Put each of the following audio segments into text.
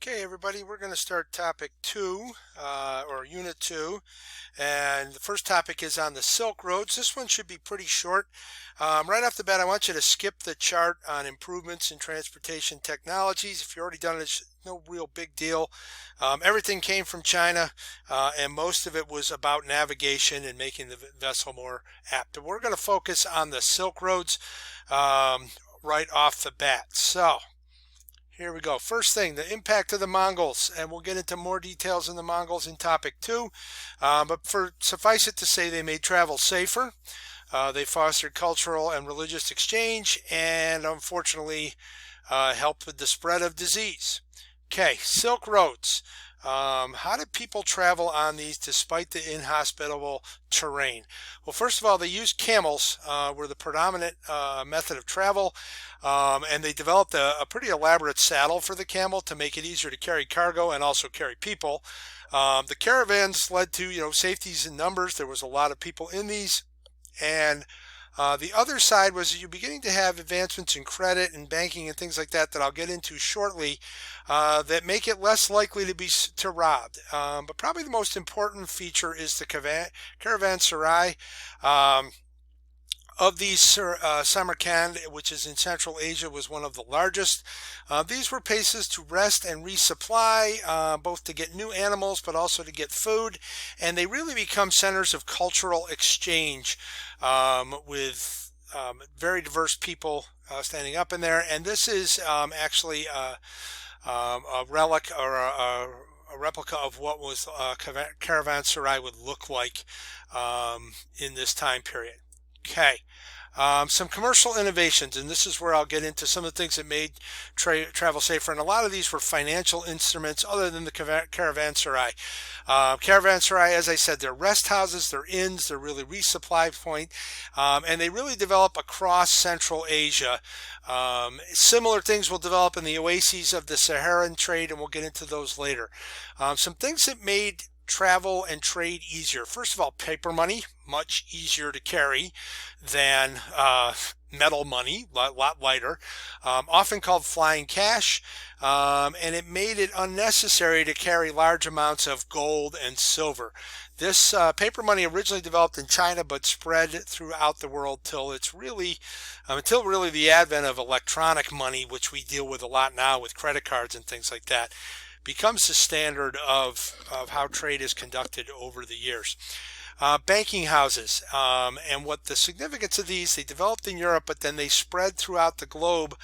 Okay, everybody, we're going to start topic 2, or unit 2. And the first topic is on the Silk Roads. This one should be pretty short. Right off the bat, I want you to skip the chart on improvements in transportation technologies. If you've already done it, it's no real big deal. Everything came from China, and most of it was about navigation and making the vessel more apt. But we're going to focus on the Silk Roads right off the bat. So, here we go. First thing, the impact of the Mongols, and we'll get into more details on the Mongols in topic 2. But suffice it to say, they made travel safer. They fostered cultural and religious exchange, and unfortunately, helped with the spread of disease. Okay, Silk Roads. How did people travel on these despite the inhospitable terrain? Well, first of all, they used camels, were the predominant method of travel, and they developed a pretty elaborate saddle for the camel to make it easier to carry cargo and also carry people. The caravans led to, safeties in numbers. There was a lot of people in these, and the other side was you're beginning to have advancements in credit and banking and things like that I'll get into shortly that make it less likely to be robbed. But probably the most important feature is the caravanserai. Of these, Samarkand, which is in Central Asia, was one of the largest. These were places to rest and resupply, both to get new animals, but also to get food. And they really become centers of cultural exchange with very diverse people standing up in there. And this is actually a relic or a replica of what was caravanserai would look like in this time period. Okay, some commercial innovations, and this is where I'll get into some of the things that made travel safer, and a lot of these were financial instruments other than the caravanserai. Caravanserai, as I said, they're rest houses, they're inns, they're really resupply point, and they really develop across Central Asia. Similar things will develop in the oases of the Saharan trade, and we'll get into those later. Some things that made travel and trade easier. First of all, paper money, much easier to carry than metal money, a lot lighter, often called flying cash, and it made it unnecessary to carry large amounts of gold and silver. This paper money originally developed in China but spread throughout the world until really the advent of electronic money, which we deal with a lot now with credit cards and things like that, becomes the standard of how trade is conducted over the years. Banking houses, and what the significance of these, they developed in Europe, but then they spread throughout the globe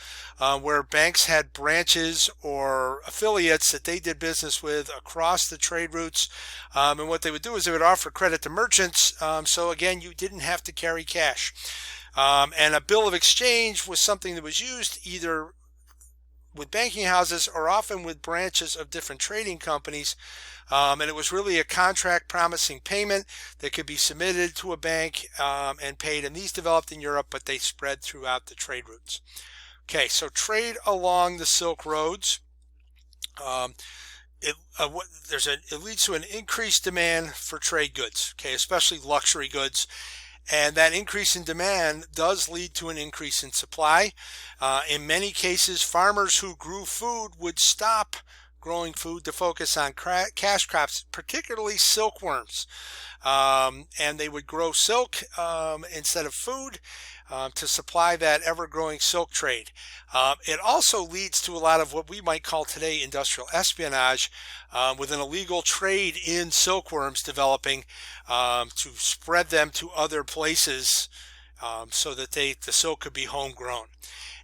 where banks had branches or affiliates that they did business with across the trade routes. And what they would do is they would offer credit to merchants. So again, you didn't have to carry cash. And a bill of exchange was something that was used either with banking houses or often with branches of different trading companies. And it was really a contract promising payment that could be submitted to a bank and paid. And these developed in Europe, but they spread throughout the trade routes. Okay, so trade along the Silk Roads. It leads to an increased demand for trade goods, okay, especially luxury goods. And that increase in demand does lead to an increase in supply. In many cases, farmers who grew food would stop growing food to focus on cash crops, particularly silkworms. And they would grow silk instead of food to supply that ever-growing silk trade. It also leads to a lot of what we might call today industrial espionage, with an illegal trade in silkworms developing to spread them to other places so that the silk could be homegrown.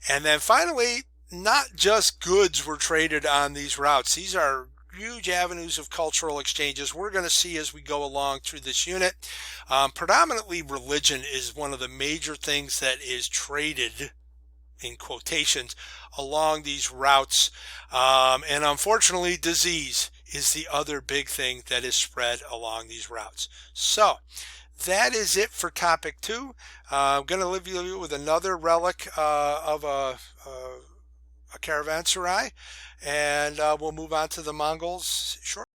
And then finally, not just goods were traded on these routes. These are huge avenues of cultural exchanges we're going to see as we go along through this unit. Predominantly religion is one of the major things that is traded, in quotations, along these routes. And unfortunately, disease is the other big thing that is spread along these routes. So that is it for topic 2. I'm going to leave you with another relic of a caravanserai, and we'll move on to the Mongols shortly.